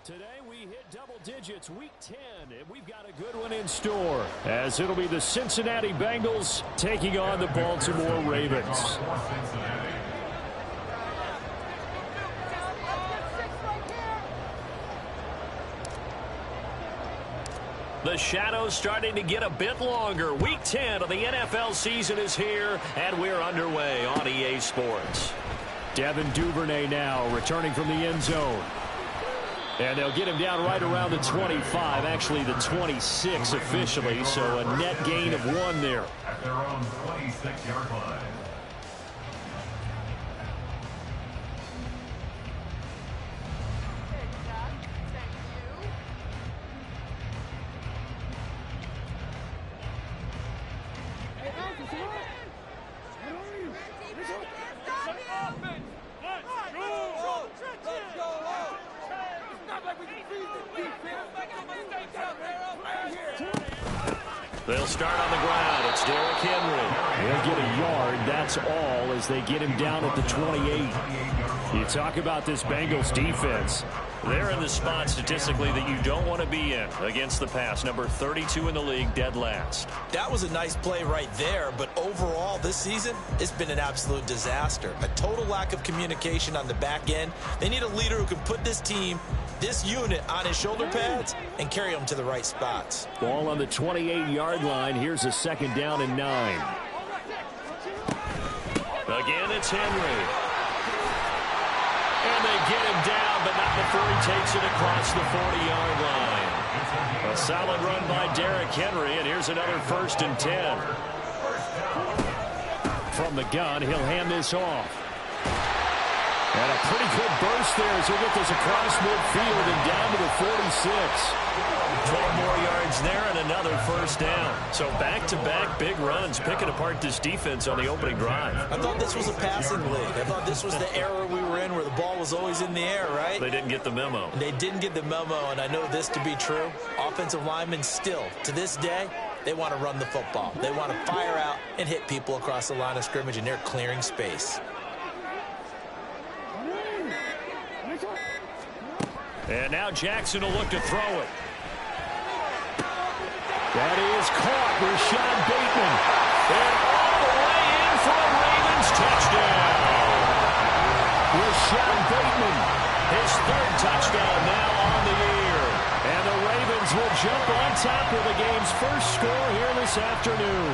Today we hit double digits, week 10, and we've got a good one in store, as it'll be the Cincinnati Bengals taking on the Baltimore Ravens. The shadow's starting to get a bit longer. Week 10 of the NFL season is here, and we're underway on EA Sports. Devin Duvernay now returning from the end zone. And they'll get him down right around the 25, actually the 26 officially, so a net gain of 1 there. At their own 26-yard line. They'll start on the ground. It's Derrick Henry. They'll get a yard. That's all as they get him down at the 28. You talk about this Bengals defense. They're in the spot statistically that you don't want to be in against the pass. Number 32 in the league, dead last. That was a nice play right there, but overall this season, it's been an absolute disaster. A total lack of communication on the back end. They need a leader who can put this team, this unit, on his shoulder pads and carry them to the right spots. Ball on the 28-yard line. Here's a 2nd down and 9. Again, it's Henry. And they get him down, but not before he takes it across the 40-yard line. A solid run by Derrick Henry, and here's another 1st and 10. From the gun, he'll hand this off. And a pretty good burst there as he'll get this across midfield and down to the 46. 12 more yards there and another 1st down. So back-to-back big runs, picking apart this defense on the opening drive. I thought this was a passing league. I thought this was the era we were in where the ball was always in the air, right? They didn't get the memo. They didn't get the memo, and I know this to be true. Offensive linemen still, to this day, they want to run the football. They want to fire out and hit people across the line of scrimmage, and they're clearing space. And now Jackson will look to throw it. That is caught. Rashad Bateman. And all the way in for a Ravens touchdown. Rashad Bateman, his 3rd touchdown now on the year. And the Ravens will jump on top of the game's first score here this afternoon.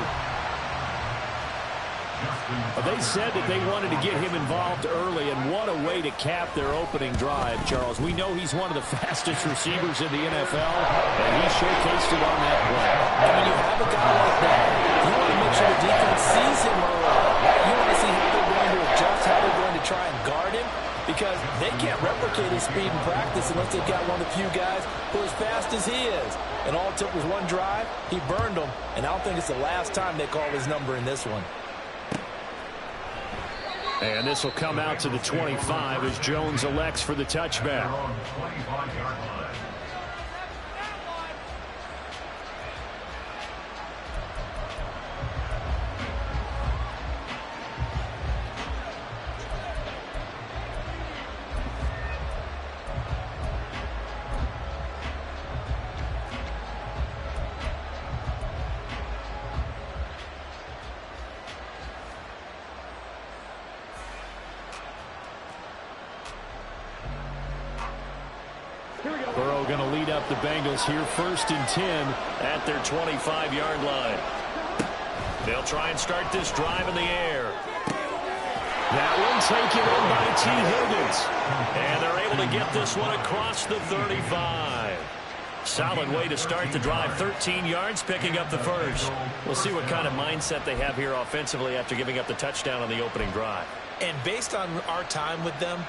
They said that they wanted to get him involved early, and what a way to cap their opening drive, Charles. We know he's one of the fastest receivers in the NFL, and he showcased it on that play. And when you have a guy like that, you want to make sure the defense sees him early. You want to see how they're going to adjust, how they're going to try and guard him, because they can't replicate his speed in practice unless they've got one of the few guys who are as fast as he is. And all it took was one drive. He burned them, and I don't think it's the last time they call his number in this one. And this will come out to the 25 as Jones elects for the touchback. Burrow going to lead up the Bengals here, 1st and 10 at their 25-yard line. They'll try and start this drive in the air. That one taken in by T. Higgins. And they're able to get this one across the 35. Solid way to start the drive. 13 yards, picking up the 1st. We'll see what kind of mindset they have here offensively after giving up the touchdown on the opening drive. And based on our time with them,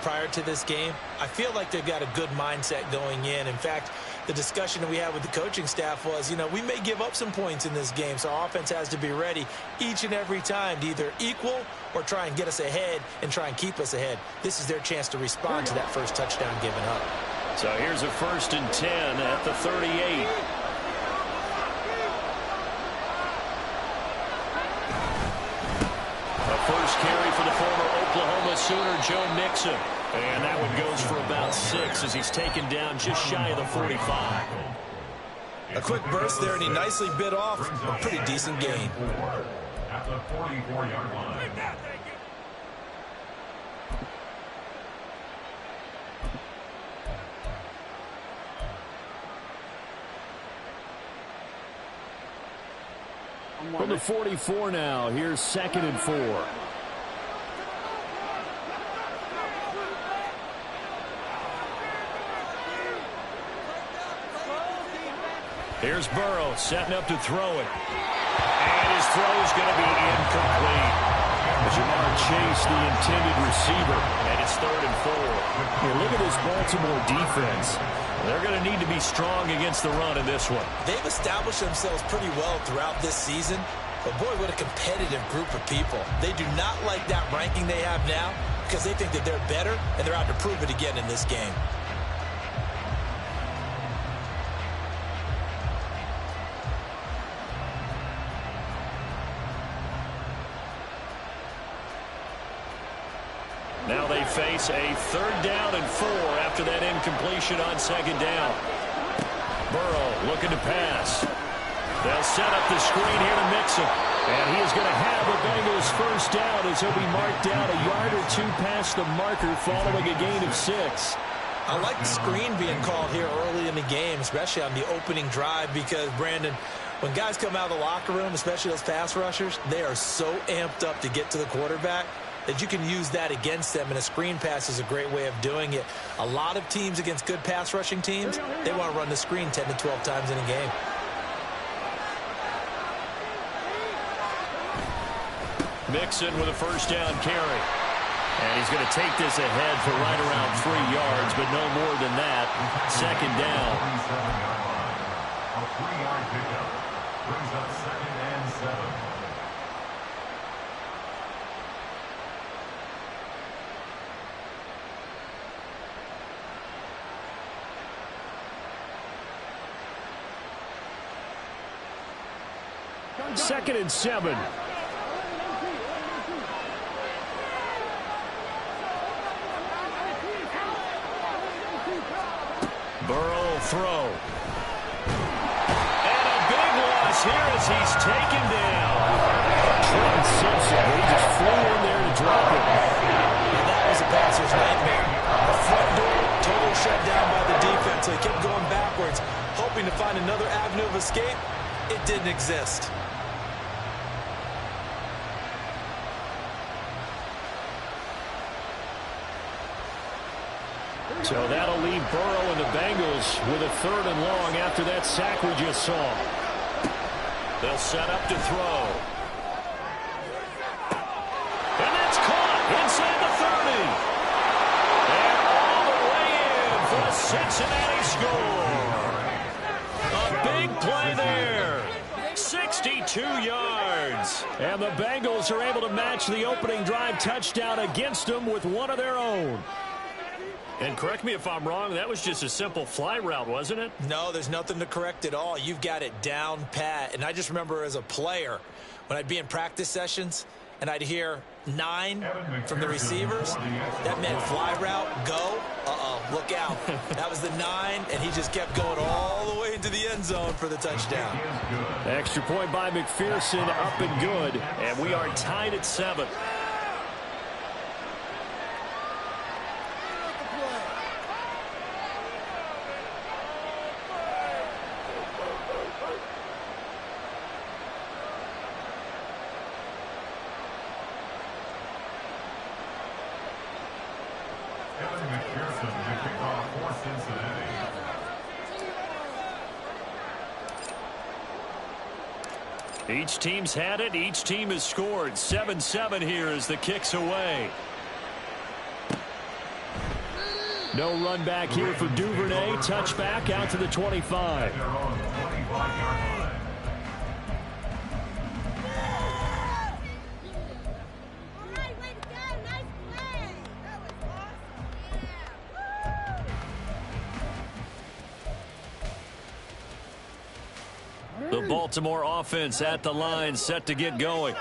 prior to this game, I feel like they've got a good mindset going in. In fact, the discussion that we had with the coaching staff was, we may give up some points in this game, so our offense has to be ready each and every time to either equal or try and get us ahead and try and keep us ahead. This is their chance to respond to that first touchdown given up. So here's a 1st and 10 at the 38. A first carry for the former Oklahoma Sooner, Joe Mixon. And that one goes for about 6 as he's taken down just shy of the 45. A quick burst there, and he nicely bit off a pretty decent gain. At the 44-yard line. From the 44 now, here's 2nd and 4. Here's Burrow setting up to throw it. And his throw's going to be incomplete. Jamar Chase, the intended receiver, and it's 3rd and 4. Here, look at this Baltimore defense. They're going to need to be strong against the run in this one. They've established themselves pretty well throughout this season, but boy, what a competitive group of people. They do not like that ranking they have now because they think that they're better, and they're out to prove it again in this game. Now they face a 3rd down and 4 after that incompletion on 2nd down. Burrow looking to pass. They'll set up the screen here to Mixon. And he is going to have the Bengals 1st down as he'll be marked down a yard or 2 past the marker following a gain of 6. I like the screen being called here early in the game, especially on the opening drive, because, Brandon, when guys come out of the locker room, especially those pass rushers, they are so amped up to get to the quarterback that you can use that against them, and a screen pass is a great way of doing it. A lot of teams against good pass rushing teams, they want to run the screen 10 to 12 times in a game. Mixon with a 1st down carry. And he's going to take this ahead for right around 3 yards, but no more than that. 2nd down. A 3-yard pickup brings up 2nd and 7. Second and 7. Burrow throw. And a big loss here as he's taken down. Trent Simpson, he just flew in there to drop it. And that was a passer's nightmare. The front door totally shut down by the defense, so he kept going backwards, hoping to find another avenue of escape. It didn't exist. So that'll leave Burrow and the Bengals with a 3rd and long after that sack we just saw. They'll set up to throw. And that's caught inside the 30. And all the way in for a Cincinnati score. A big play there. 62 yards. And the Bengals are able to match the opening drive touchdown against them with one of their own. And correct me if I'm wrong, that was just a simple fly route, wasn't it? No, there's nothing to correct at all. You've got it down pat. And I just remember as a player, when I'd be in practice sessions and I'd hear 9 from the receivers, that meant fly route, go, look out. That was the 9, and he just kept going all the way into the end zone for the touchdown. Extra point by McPherson, up and good. And we are tied at 7. Each team's had it. Each team has scored. 7-7 here as the kick's away. No run back here for Duvernay. Touchback out to the 25. The Baltimore offense at the line, set to get going.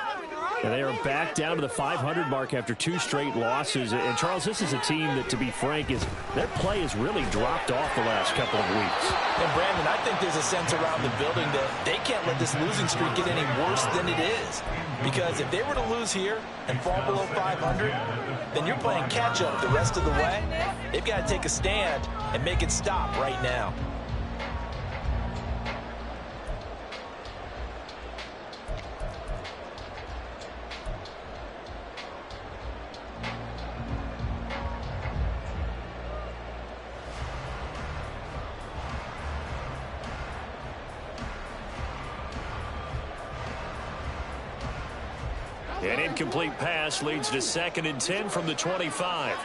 And they are back down to the 500 mark after 2 straight losses. And, Charles, this is a team that, to be frank, their play has really dropped off the last couple of weeks. And, Brandon, I think there's a sense around the building that they can't let this losing streak get any worse than it is. Because if they were to lose here and fall below 500, then you're playing catch-up the rest of the way. They've got to take a stand and make it stop right now. An incomplete pass leads to 2nd and 10 from the 25.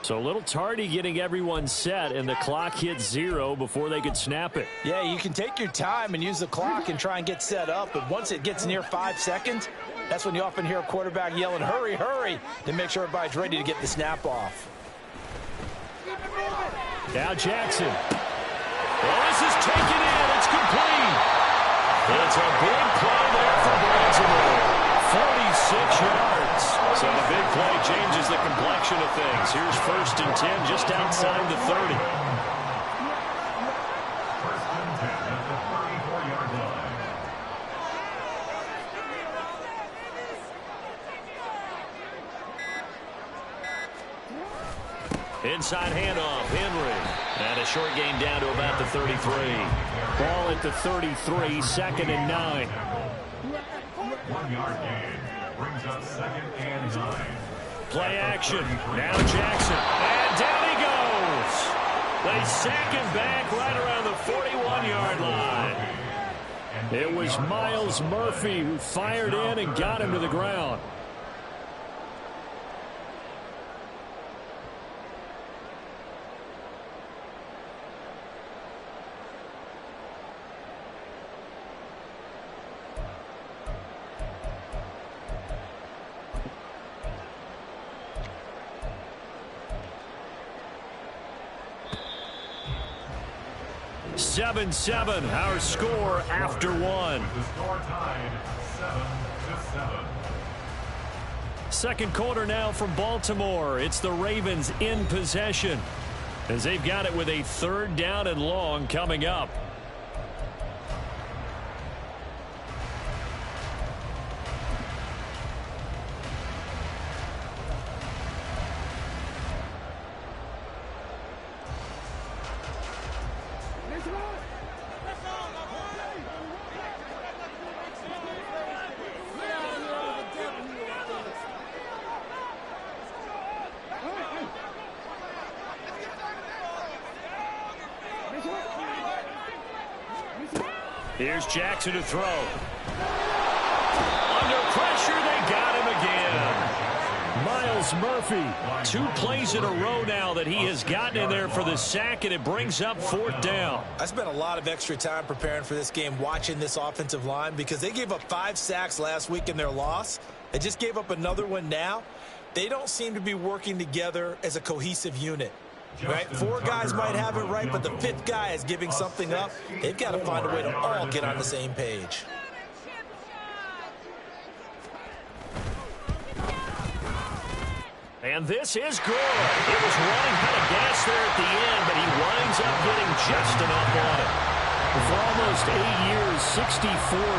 So a little tardy getting everyone set, and the clock hits 0 before they could snap it. Yeah, you can take your time and use the clock and try and get set up, but once it gets near 5 seconds, that's when you often hear a quarterback yelling, hurry, hurry, to make sure everybody's ready to get the snap off. Now Jackson. Well, this is taken in. It's complete. It's a big play there for Baltimore. 46 yards. So the big play changes the complexion of things. Here's 1st and 10 just outside the 30. 1st and 10 at the 34-yard line. Inside handoff, Henry. And a short gain down to about the 33. Ball at the 33, 2nd and 9. 1-yard gain brings up 2nd and 9. Play action. Now Jackson. And down he goes. They sack him back right around the 41-yard line. It was Myles Murphy who fired in and got him to the ground. Seven, our score after 1. The score tied 7-7. 2nd quarter now from Baltimore. It's the Ravens in possession as they've got it with a 3rd down and long coming up. Here's Jackson to throw. Under pressure, they got him again. Myles Murphy, 2 plays in a row now that he has gotten in there for the sack, and it brings up 4th down. I spent a lot of extra time preparing for this game watching this offensive line because they gave up 5 sacks last week in their loss. They just gave up another one now. They don't seem to be working together as a cohesive unit. Right? 4 guys might have it right, but the 5th guy is giving something up. They've got to find a way to all get on the same page. And this is good. It was running out of gas there at the end, but he winds up getting just enough on it. For almost 8 years, 64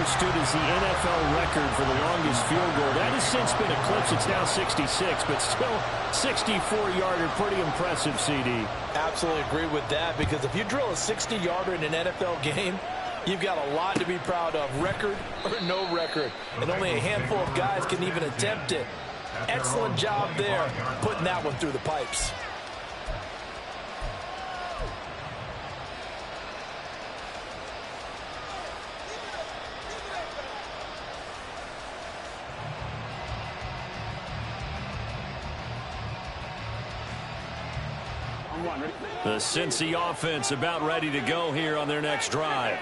stood as the NFL record for the longest field goal. That has since been eclipsed. It's now 66, but still 64-yarder. Pretty impressive, CD. Absolutely agree with that, because if you drill a 60-yarder in an NFL game, you've got a lot to be proud of, record or no record. And only a handful of guys can even attempt it. Excellent job there, putting that one through the pipes. The Cincy offense about ready to go here on their next drive.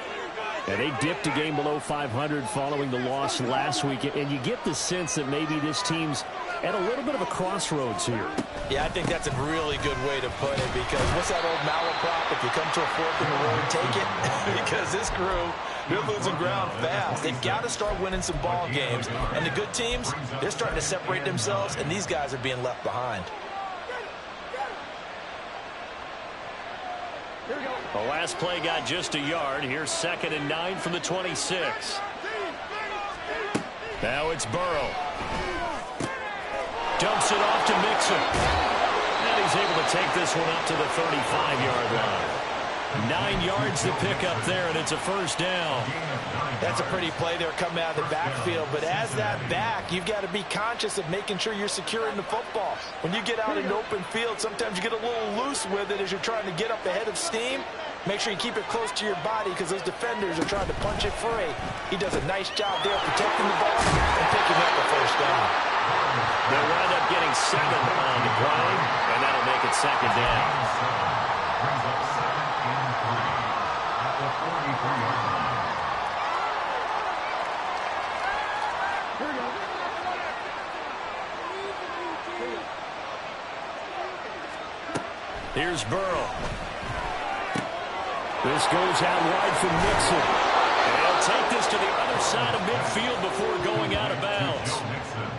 And they dipped a game below 500 following the loss last week. And you get the sense that maybe this team's at a little bit of a crossroads here. Yeah, I think that's a really good way to put it, because what's that old malaprop? If you come to a fork in the road, take it. Because this crew, they're losing ground fast. They've got to start winning some ball games. And the good teams, they're starting to separate themselves, and these guys are being left behind. The last play got just a yard. Here's 2nd and 9 from the 26. Now it's Burrow. Dumps it off to Mixon. And he's able to take this one up to the 35-yard line. 9 yards to pick up there, and it's a first down. That's a pretty play there coming out of the backfield. But as that back, you've got to be conscious of making sure you're securing the football. When you get out in open field, sometimes you get a little loose with it as you're trying to get up ahead of steam. Make sure you keep it close to your body, because those defenders are trying to punch it free. He does a nice job there protecting the ball and picking up the first down. They'll wind up getting 7 on the play, and that'll make it 2nd down. Brings up 2nd and 3 at the 43-yard line. Here's Burrow. This goes out wide from Mixon. And he'll take this to the other side of midfield before going out of bounds.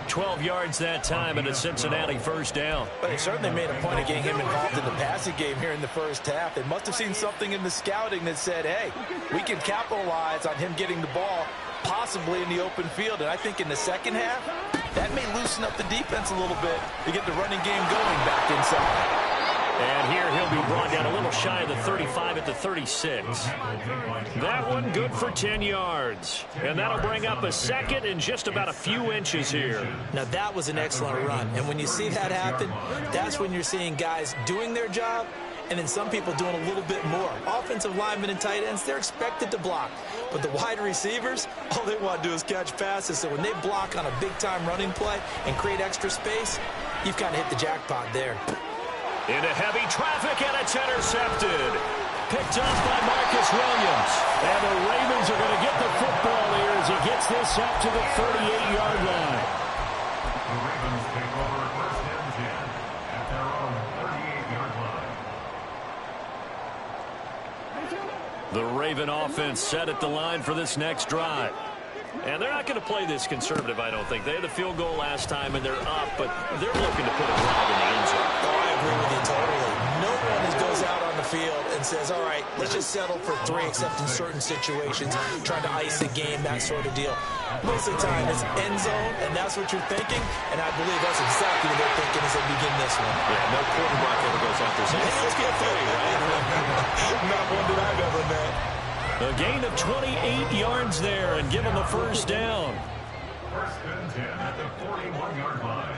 12 yards that time, and a Cincinnati first down. But they certainly made a point of getting him involved in the passing game here in the first half. They must have seen something in the scouting that said, hey, we can capitalize on him getting the ball possibly in the open field. And I think in the second half, that may loosen up the defense a little bit to get the running game going back inside. And here he'll be brought down a little shy of the 35 at the 36. That one good for 10 yards. And that'll bring up a 2nd and just about a few inches here. Now that was an excellent run. And when you see that happen, that's when you're seeing guys doing their job and then some people doing a little bit more. Offensive linemen and tight ends, they're expected to block. But the wide receivers, all they want to do is catch passes. So when they block on a big-time running play and create extra space, you've kind of hit the jackpot there. Into heavy traffic, and it's intercepted. Picked off by Marcus Williams. And the Ravens are going to get the football here as he gets this up to the 38-yard line. The Ravens take over 1st and 10 at their own 38-yard line. The Raven offense set at the line for this next drive. And they're not going to play this conservative, I don't think. They had the field goal last time, and they're up, but they're looking to put a drive in the end zone. Oh, I agree with you totally. No one goes out on the field and says, all right, let's just settle for 3, except in certain situations, trying to ice a game, that sort of deal. Most of the time, it's end zone, and that's what you're thinking, and I believe that's exactly what they're thinking as they begin this one. Yeah, no quarterback ever goes out there saying, hey, let's get 3, right? Not one that I've ever met. A gain of 28 yards there and give them the first down. 1st and 10 at the 41-yard line.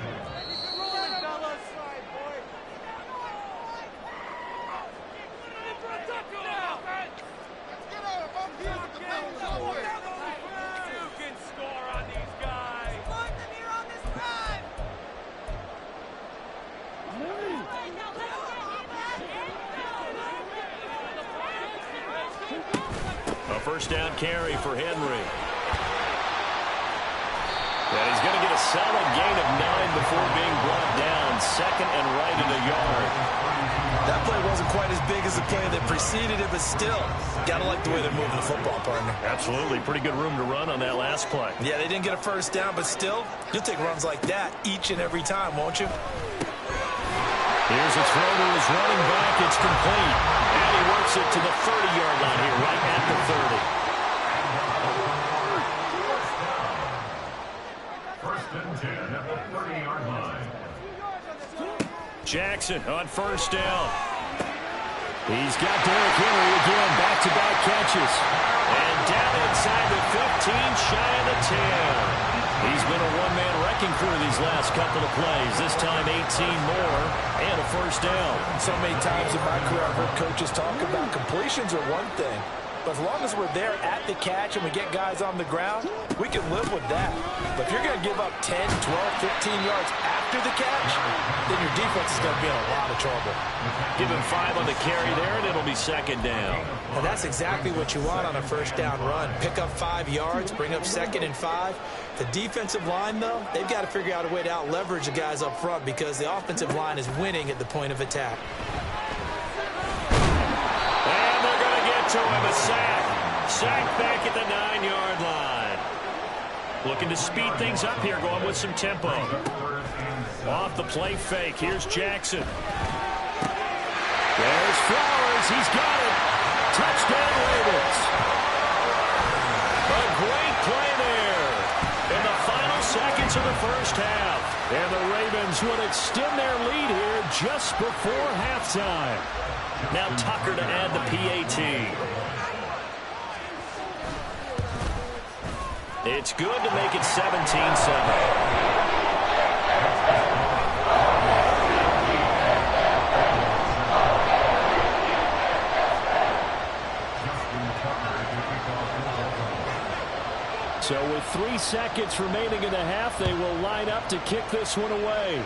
A first down carry for Henry. And he's going to get a solid gain of 9 before being brought down. 2nd and right in a yard. That play wasn't quite as big as the play that preceded it, but still, got to like the way they're moving the football, partner. Absolutely. Pretty good room to run on that last play. Yeah, they didn't get a first down, but still, you'll take runs like that each and every time, won't you? Here's a throw to his running back. It's complete. And he works it to the 30-yard line here, right at the 30. 1st and 10 at the 30-yard line. Jackson on first down. He's got Derrick Henry again, back-to-back catches. And down inside the 15, shy of the 10. He's been a one-man wrecking crew these last couple of plays. This time 18 more and a first down. So many times in my career I've heard coaches talk about completions are one thing, But as long as we're there at the catch and we get guys on the ground, we can live with that. But if you're going to give up 10, 12, 15 yards after the catch, then your defense is going to be in a lot of trouble. Give him 5 on the carry there, and it'll be second down. And that's exactly what you want on a first down run. Pick up 5 yards, bring up 2nd and 5. The defensive line, though, they've got to figure out a way to out-leverage the guys up front because the offensive line is winning at the point of attack. And they're going to get to him, a sack. Sack back at the 9-yard line. Looking to speed things up here, going with some tempo. Off the play fake, here's Jackson. There's Flowers, he's got it. Touchdown Ravens. A great play there in the final seconds of the first half. And the Ravens would extend their lead here just before halftime. Now Tucker to add the PAT. It's good to make it 17-7. So with 3 seconds remaining in the half, they will line up to kick this one away.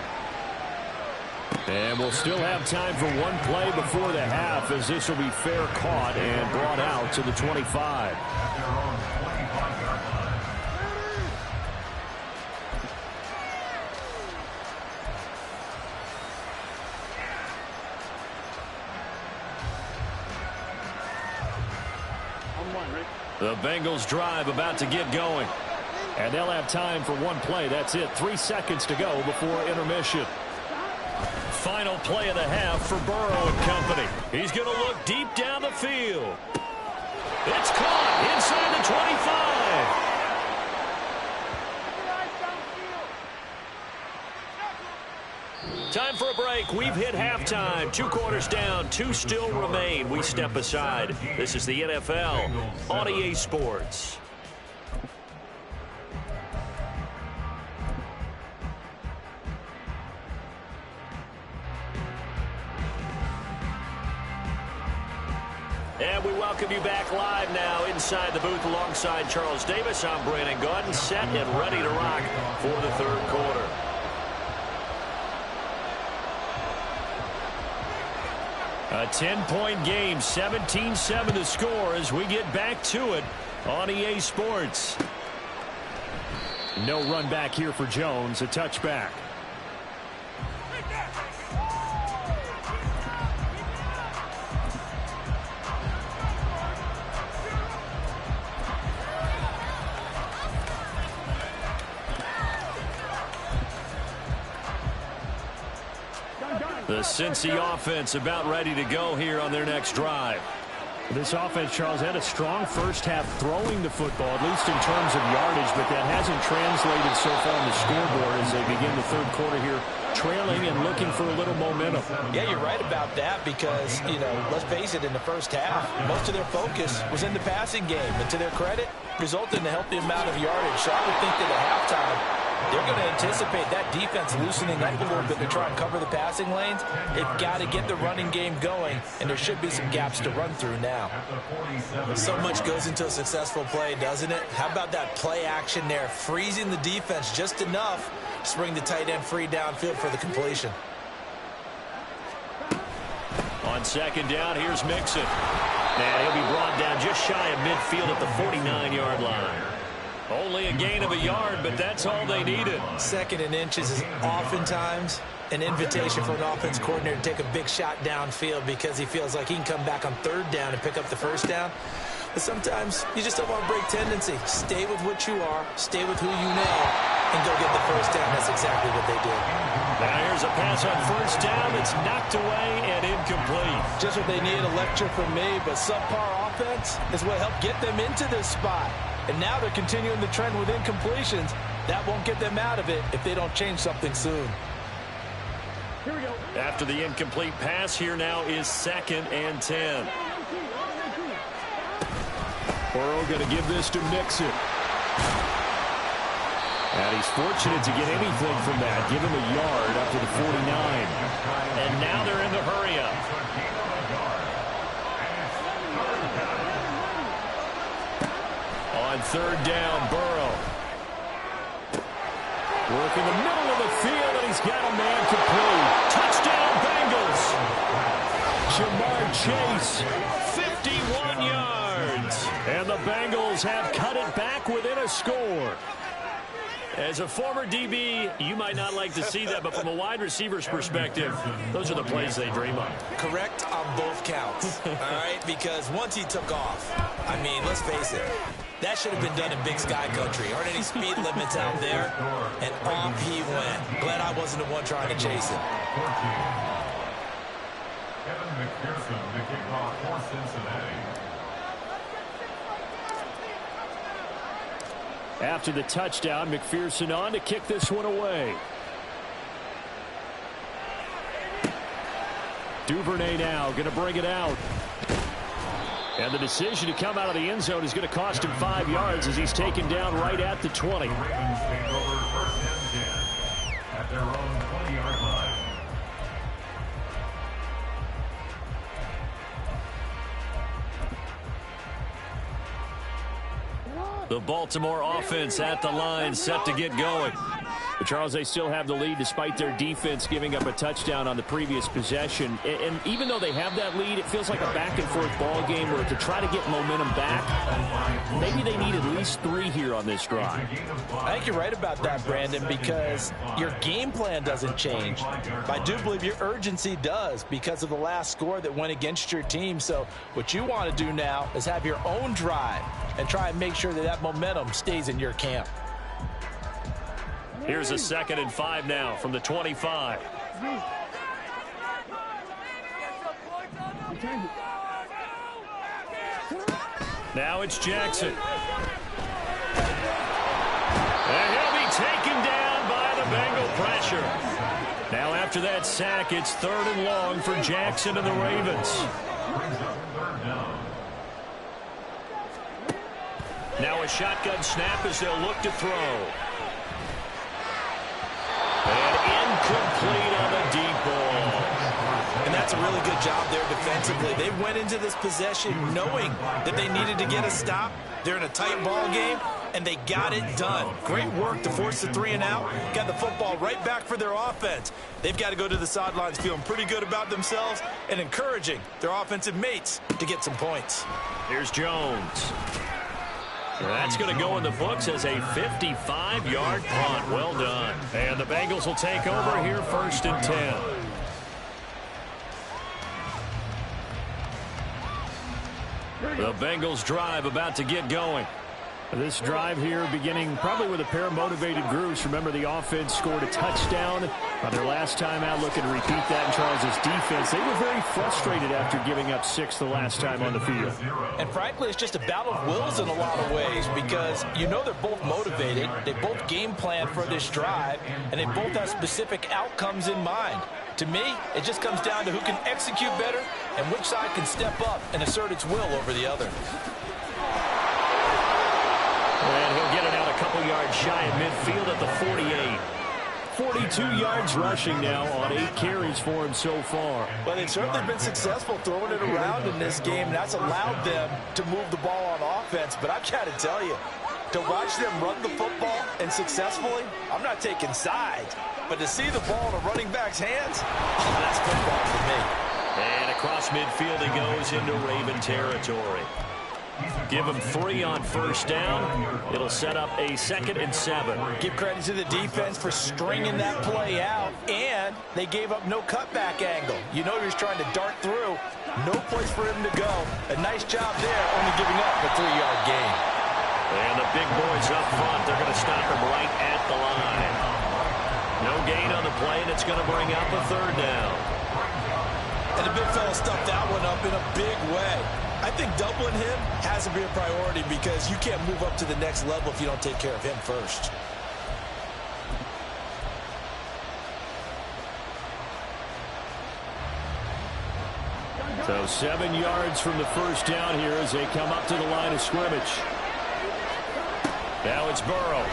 And we'll still have time for one play before the half, as this will be fair caught and brought out to the 25. The Bengals drive about to get going. And they'll have time for one play. That's it. 3 seconds to go before intermission. Final play of the half for Burrow and company. He's going to look deep down the field. It's caught inside the 25. Time for a break. We've hit halftime. 2 quarters down. 2 still remain. We step aside. This is the NFL on EA Sports. And we welcome you back live now inside the booth alongside Charles Davis. I'm Brandon Gaudin, set and ready to rock for the 3rd quarter. A 10-point game, 17-7 to score as we get back to it on EA Sports. No run back here for Jones, a touchback. The Cincy offense about ready to go here on their next drive. This offense, Charles, had a strong first half throwing the football, at least in terms of yardage, but that hasn't translated so far on the scoreboard as they begin the 3rd quarter here, trailing and looking for a little momentum. Yeah, you're right about that because, let's face it, in the first half, most of their focus was in the passing game. And to their credit, resulted in a healthy amount of yardage. So I would think that at halftime, they're going to anticipate that defense loosening up a little bit to try and cover the passing lanes. They've got to get the running game going, and there should be some gaps to run through now. So much goes into a successful play, doesn't it? How about that play action there, freezing the defense just enough to bring the tight end free downfield for the completion. On 2nd down, here's Mixon. And he'll be brought down just shy of midfield at the 49-yard line. Only a gain of a yard, but that's all they needed. 2nd and inches is oftentimes an invitation for an offense coordinator to take a big shot downfield because he feels like he can come back on 3rd down and pick up the 1st down. But sometimes you just don't want to break tendency. Stay with what you are, stay with who you know, and go get the 1st down. That's exactly what they did. Now here's a pass on 1st down. It's knocked away and incomplete. Just what they needed, a lecture from me, but subpar offense is what helped get them into this spot. And now they're continuing the trend with incompletions. That won't get them out of it if they don't change something soon. Here we go. After the incomplete pass, here now is 2nd and 10. Burrow going to give this to Mixon. And he's fortunate to get anything from that. Give him a yard up to the 49. And now they're in the hurry-up. On third down, Burrow. Working the middle of the field, and he's got a man complete. Touchdown, Bengals. Jamar Chase, 51 yards. And the Bengals have cut it back within a score. As a former DB, you might not like to see that, but from a wide receiver's perspective, those are the plays they dream of. Correct on both counts, all right? Because once he took off, I mean, let's face it, that should have been done in Big Sky country. Aren't any speed limits out there? And off he went. Glad I wasn't the one trying to chase him. Kevin McPherson, the kickoff for Cincinnati. After the touchdown, McPherson on to kick this one away. Duvernay now going to bring it out. And the decision to come out of the end zone is going to cost him 5 yards as he's taken down right at the 20. The Ravens take over first and 10 at their own 20-yard line. The Baltimore offense at the line, set to get going. But Charles, they still have the lead despite their defense giving up a touchdown on the previous possession. And even though they have that lead, it feels like a back-and-forth ball game where to try to get momentum back, maybe they need at least 3 here on this drive. I think you're right about that, Brandon, because your game plan doesn't change. I do believe your urgency does because of the last score that went against your team. So what you want to do now is have your own drive and try and make sure that that momentum stays in your camp. Here's a 2nd and 5 now from the 25. Now it's Jackson. And he'll be taken down by the Bengal pressure. Now after that sack, it's 3rd and long for Jackson and the Ravens. Now a shotgun snap as they'll look to throw. And incomplete on the deep ball. And that's a really good job there defensively. They went into this possession knowing that they needed to get a stop. They're in a tight ball game, and they got it done. Great work to force the 3 and out. Got the football right back for their offense. They've got to go to the sidelines feeling pretty good about themselves and encouraging their offensive mates to get some points. Here's Jones. That's going to go in the books as a 55-yard punt. Well done. And the Bengals will take over here 1st and 10. The Bengals drive about to get going. This drive here beginning probably with a pair of motivated groups. Remember, the offense scored a touchdown on their last time out, looking to repeat that in Charles's defense. They were very frustrated after giving up 6 the last time on the field. And frankly, it's just a battle of wills in a lot of ways because you know they're both motivated. They both game plan for this drive, and they both have specific outcomes in mind. To me, it just comes down to who can execute better and which side can step up and assert its will over the other. And he'll get it out a couple yards shy of midfield at the 48. 42 yards rushing now on 8 carries for him so far. Well, they've certainly been successful throwing it around in this game, and that's allowed them to move the ball on offense. But I've got to tell you, to watch them run the football and successfully, I'm not taking sides. But to see the ball in a running back's hands, that's football for me. And across midfield he goes into Raven territory. Give him 3 on 1st down. It'll set up a 2nd and 7. Give credit to the defense for stringing that play out, and they gave up no cutback angle. You know he was trying to dart through. No place for him to go. A nice job there, only giving up a 3-yard gain. And the big boys up front, they're going to stop him right at the line. No gain on the play, and it's going to bring up a 3rd down. And the big fella stuffed that one up in a big way. I think doubling him has to be a priority because you can't move up to the next level if you don't take care of him first. So 7 yards from the 1st down here as they come up to the line of scrimmage. Now it's Burrow.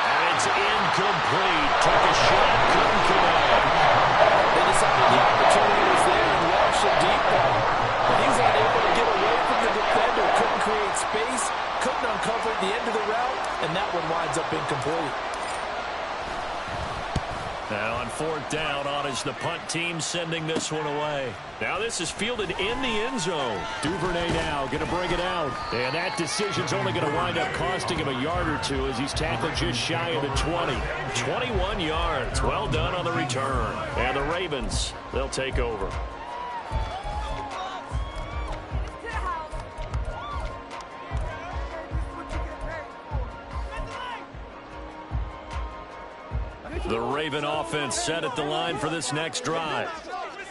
And it's incomplete. Took a shot, couldn't connect. They decided the opportunity was there and launched it deep ball. But he's unable to space, couldn't uncover the end of the route, and that one winds up incomplete. Now on 4th down, on is the punt team sending this one away. Now this is fielded in the end zone. Duvernay now going to bring it out. And that decision's only going to wind up costing him a yard or two as he's tackled just shy of the 20. 21 yards. Well done on the return. And the Ravens, they'll take over. The Raven offense set at the line for this next drive.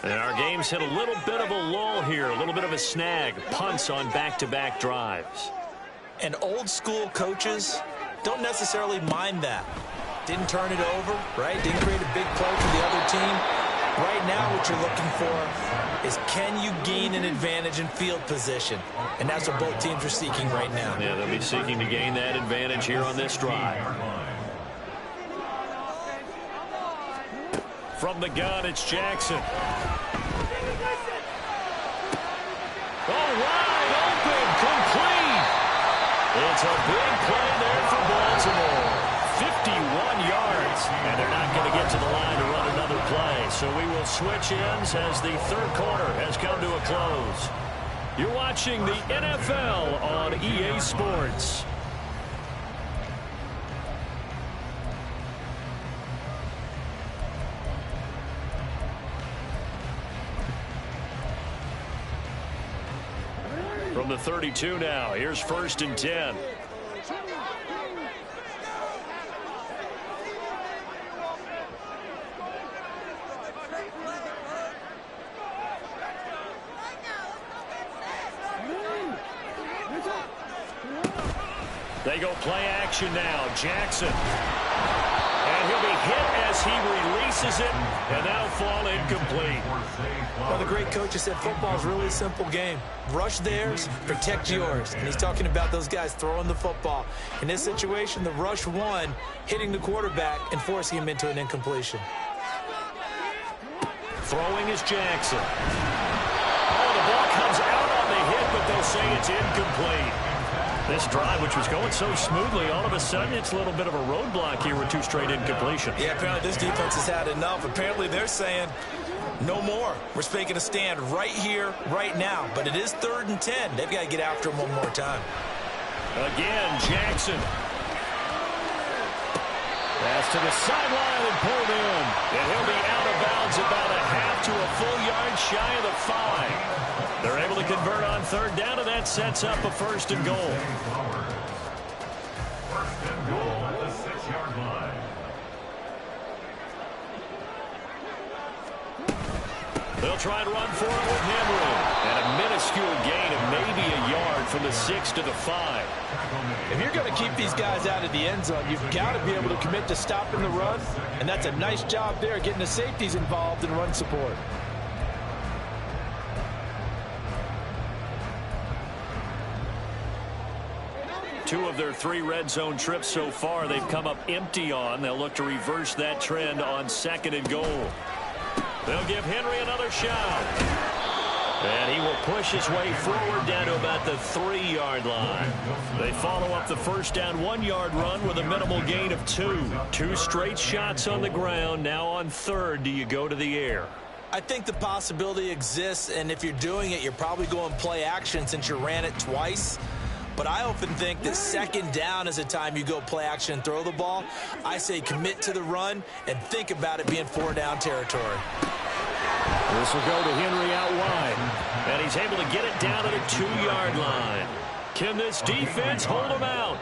And our game's hit a little bit of a lull here, a little bit of a snag. Punts on back-to-back drives. And old-school coaches don't necessarily mind that. Didn't turn it over, right? Didn't create a big play for the other team. Right now what you're looking for is can you gain an advantage in field position? And that's what both teams are seeking right now. Yeah, they'll be seeking to gain that advantage here on this drive. From the gun, it's Jackson. Oh, wide open, complete. It's a big play there for Baltimore. 51 yards, and they're not going to get to the line to run another play. So we will switch ends as the third quarter has come to a close. You're watching the NFL on EA Sports. From the 32 now, here's 1st and 10. They go play action now. Jackson. And he'll be hit as he releases it, and that'll fall incomplete. Well, the great coach has said football is really a simple game. Rush theirs, protect yours. And he's talking about those guys throwing the football. In this situation, the rush one, hitting the quarterback and forcing him into an incompletion. Throwing is Jackson. Oh, the ball comes out on the hit, but they'll say it's incomplete. This drive, which was going so smoothly, all of a sudden it's a little bit of a roadblock here with 2 straight incompletions. Yeah, apparently this defense has had enough. Apparently they're saying no more. We're making a stand right here, right now. But it is 3rd and 10. They've got to get after him one more time. Again, Jackson. Pass to the sideline and pulled in. And he'll be out of bounds about a half to a full yard shy of the 5. They're able to convert on 3rd down, and that sets up a 1st and goal. 1st and goal at the 6-yard line. They'll try and run for it with Henry. And a minuscule gain of maybe a yard from the 6 to the 5. If you're going to keep these guys out of the end zone, you've got to be able to commit to stopping the run. And that's a nice job there, getting the safeties involved in run support. Two of their 3 red zone trips so far they've come up empty on. They'll look to reverse that trend on 2nd and goal. They'll give Henry another shot. And he will push his way forward down to about the 3-yard line. They follow up the 1st down 1-yard run with a minimal gain of 2. 2 straight shots on the ground. Now on 3rd, do you go to the air? I think the possibility exists, and if you're doing it, you're probably going play action since you ran it twice. But I often think that 2nd down is a time you go play action and throw the ball. I say commit to the run and think about it being 4-down territory. This will go to Henry out wide. And he's able to get it down to the 2-yard line. Can this defense hold him out?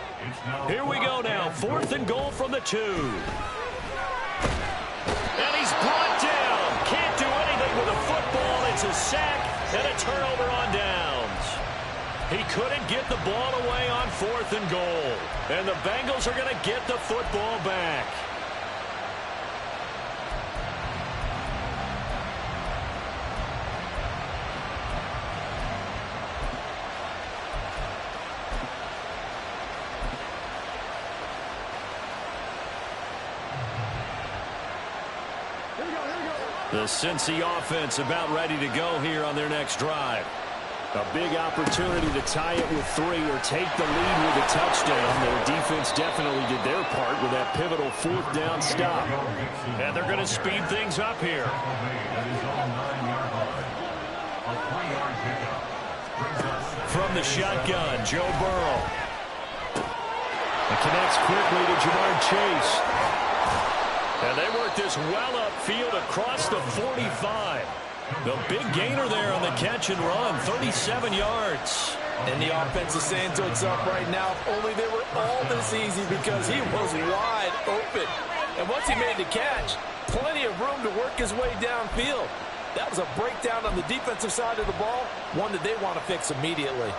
Here we go now. 4th and goal from the 2. And he's brought down. Can't do anything with a football. It's a sack and a turnover on downs. He couldn't get the ball away on 4th and goal. And the Bengals are going to get the football back. The Cincy offense about ready to go here on their next drive. A big opportunity to tie it with 3 or take the lead with a touchdown. Their defense definitely did their part with that pivotal 4th down stop. And they're going to speed things up here. From the shotgun, Joe Burrow. It connects quickly to Jamar Chase. And they work this well upfield across the 45. The big gainer there on the catch and run, 37 yards. And the offense is saying to itself right now, if only they were all this easy, because he was wide open. And once he made the catch, plenty of room to work his way downfield. That was a breakdown on the defensive side of the ball, one that they want to fix immediately.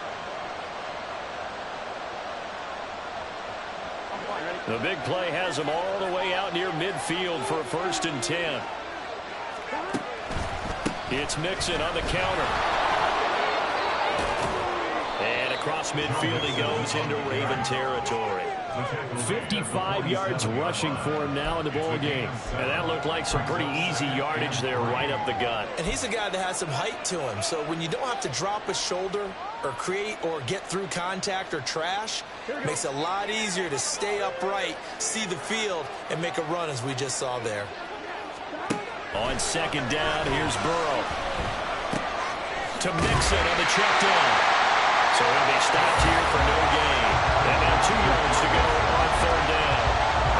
The big play has them all the way out near midfield for a 1st and 10. It's Mixon on the counter. And across midfield he goes into Raven territory. 55 yards rushing for him now in the ball game. And that looked like some pretty easy yardage there right up the gut. And he's a guy that has some height to him. So when you don't have to drop a shoulder or create or get through contact or trash, it makes it a lot easier to stay upright, see the field, and make a run as we just saw there. On 2nd down, here's Burrow. To Mixon on the check down. So he'll be stopped here for no gain. And now 2 yards to go on 3rd down.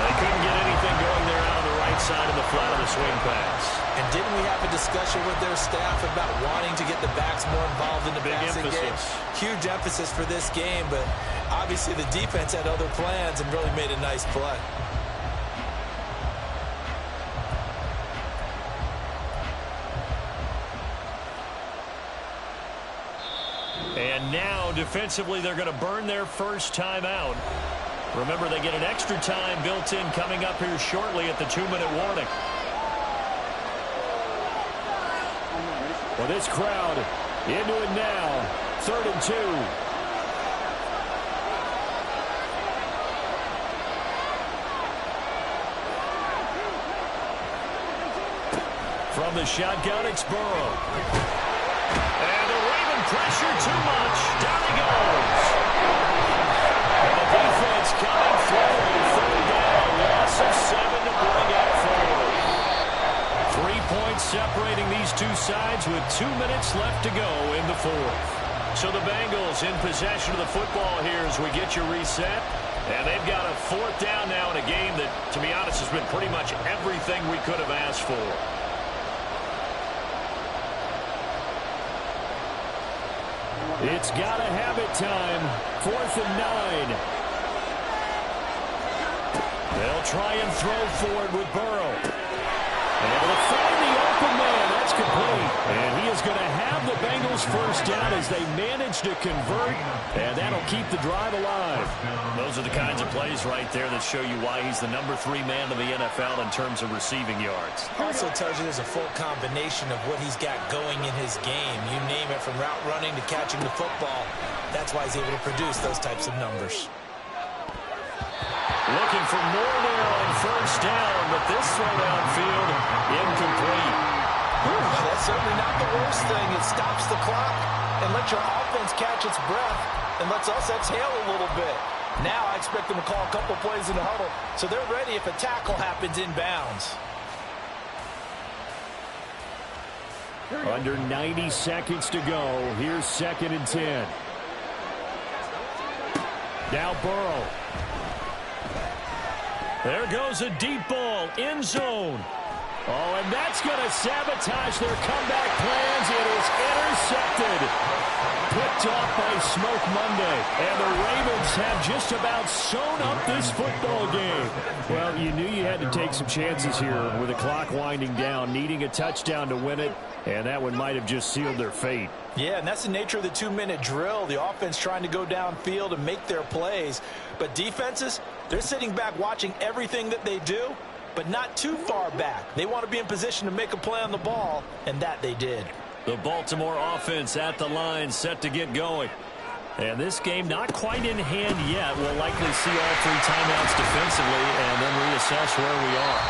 They couldn't get anything going there out on the right side of the flat of the swing pass. And didn't we have a discussion with their staff about wanting to get the backs more involved in the passing game? Huge emphasis for this game, but obviously the defense had other plans and really made a nice play. And now, defensively, they're going to burn their first time out. Remember, they get an extra time built in coming up here shortly at the 2-minute warning. Well, this crowd into it now. 3rd and 2. From the shotgun, it's Burrow. And the Raven pressure too much. Down he goes. And the defense coming through. 3rd down. Loss of 7 to bring up forward. 3 points separating these two sides with 2 minutes left to go in the 4th. So the Bengals in possession of the football here as we get you reset. And they've got a 4th down now in a game that, to be honest, has been pretty much everything we could have asked for. It's got to have it time. 4th and 9. They'll try and throw forward with Burrow. Able to find the open man. That's complete. And he is going to have the Bengals first down as they manage to convert. And that'll keep the drive alive. Those are the kinds of plays right there that show you why he's the number 3 man in the NFL in terms of receiving yards. Also tells you there's a full combination of what he's got going in his game. You name it, from route running to catching the football. That's why he's able to produce those types of numbers. Looking for more there on 1st down, but this throw downfield incomplete. That's certainly not the worst thing. It stops the clock and lets your offense catch its breath and lets us exhale a little bit. Now I expect them to call a couple plays in the huddle so they're ready if a tackle happens inbounds. Under 90 seconds to go. Here's 2nd and 10. Now Burrow. There goes a deep ball, end zone. Oh, and that's going to sabotage their comeback plans. It is intercepted. Picked off by Smoke Monday. And the Ravens have just about sewn up this football game. Well, you knew you had to take some chances here with the clock winding down, needing a touchdown to win it. And that one might have just sealed their fate. Yeah, and that's the nature of the 2-minute drill. The offense trying to go downfield and make their plays. But defenses, they're sitting back watching everything that they do, but not too far back. They want to be in position to make a play on the ball, and that they did. The Baltimore offense at the line, set to get going. And this game not quite in hand yet. We'll likely see all 3 timeouts defensively and then reassess where we are.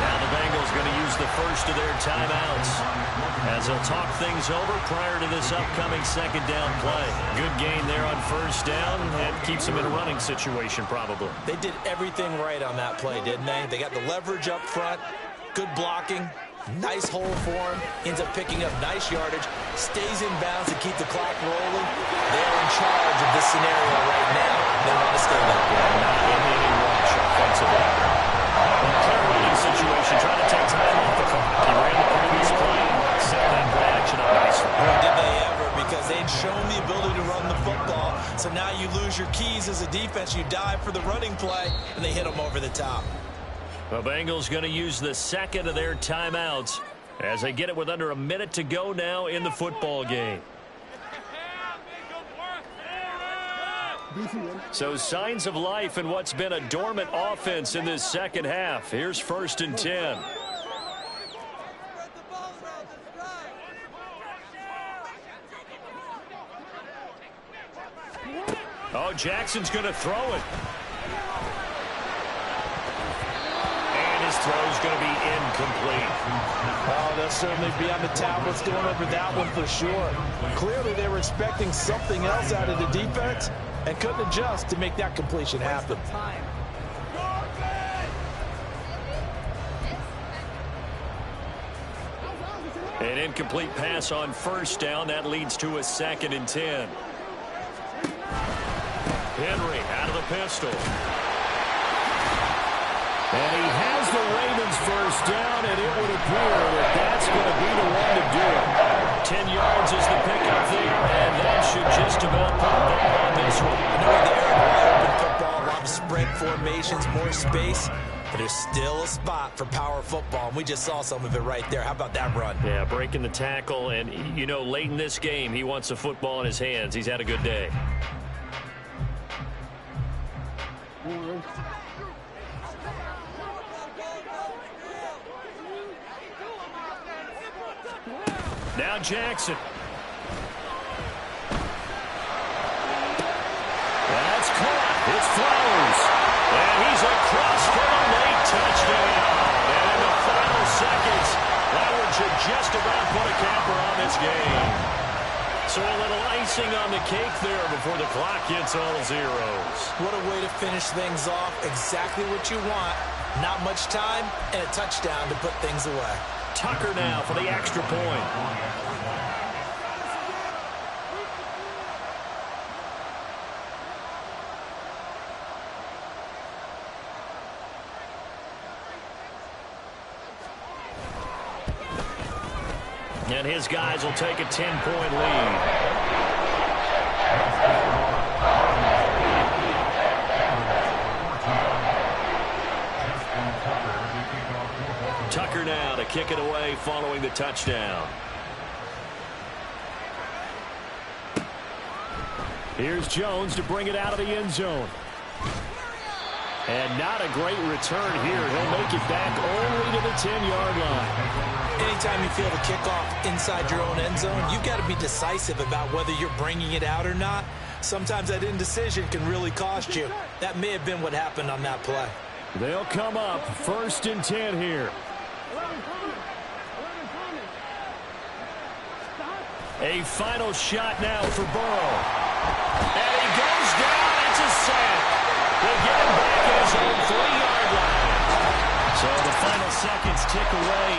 Now the Bengals is going to use the first of their timeouts as they'll talk things over prior to this upcoming second down play. Good gain there on first down and keeps them in a running situation probably. They did everything right on that play, didn't they? They got the leverage up front, good blocking, nice hole for him, ends up picking up nice yardage, stays in bounds to keep the clock rolling. They're in charge of this scenario right now. They want to stay that way. Not in any rush offensively. Clear running situation, trying to take time off the clock. He ran the previous play, set that play action up nicely. Boy, did they ever, because they'd shown the ability to run the football. So now you lose your keys as a defense. You dive for the running play, and they hit them over the top. The Bengals going to use the second of their timeouts as they get it with under a minute to go now in the football game. So signs of life in what's been a dormant offense in this second half. Here's 1st and 10. Oh, Jackson's going to throw it. And his throw's going to be incomplete. Oh, they'll certainly be on the tablets going over that one for sure. Clearly they were expecting something else out of the defense and couldn't adjust to make that completion happen. An incomplete pass on first down. That leads to a 2nd and 10. Henry out of the pistol. And he has the Ravens first down, and it would appear that that's going to be the one to do it. 10 yards is the pickup there, and that should just about put a ball on this one. I know they're in wide open football, a lot of spread formations, more space, but there's still a spot for power football, and we just saw some of it right there. How about that run? Yeah, breaking the tackle, and, you know, late in this game, he wants the football in his hands. He's had a good day. Now Jackson. That's caught. It's Flowers. And he's across for a late touchdown. And in the final seconds, Flowers should just about put a capper on this game. So a little icing on the cake there before the clock hits all zeros. What a way to finish things off. Exactly what you want. Not much time and a touchdown to put things away. Tucker now for the extra point. And his guys will take a 10-point lead. Tucker now to kick it away following the touchdown. Here's Jones to bring it out of the end zone. And not a great return here. He'll make it back only to the 10-yard line. Anytime you feel the kickoff inside your own end zone, you've got to be decisive about whether you're bringing it out or not. Sometimes that indecision can really cost you. That may have been what happened on that play. They'll come up 1st and 10 here. A final shot now for Burrow. And he goes down. It's a sack. They get him back at his own 3-yard line. So the final seconds tick away.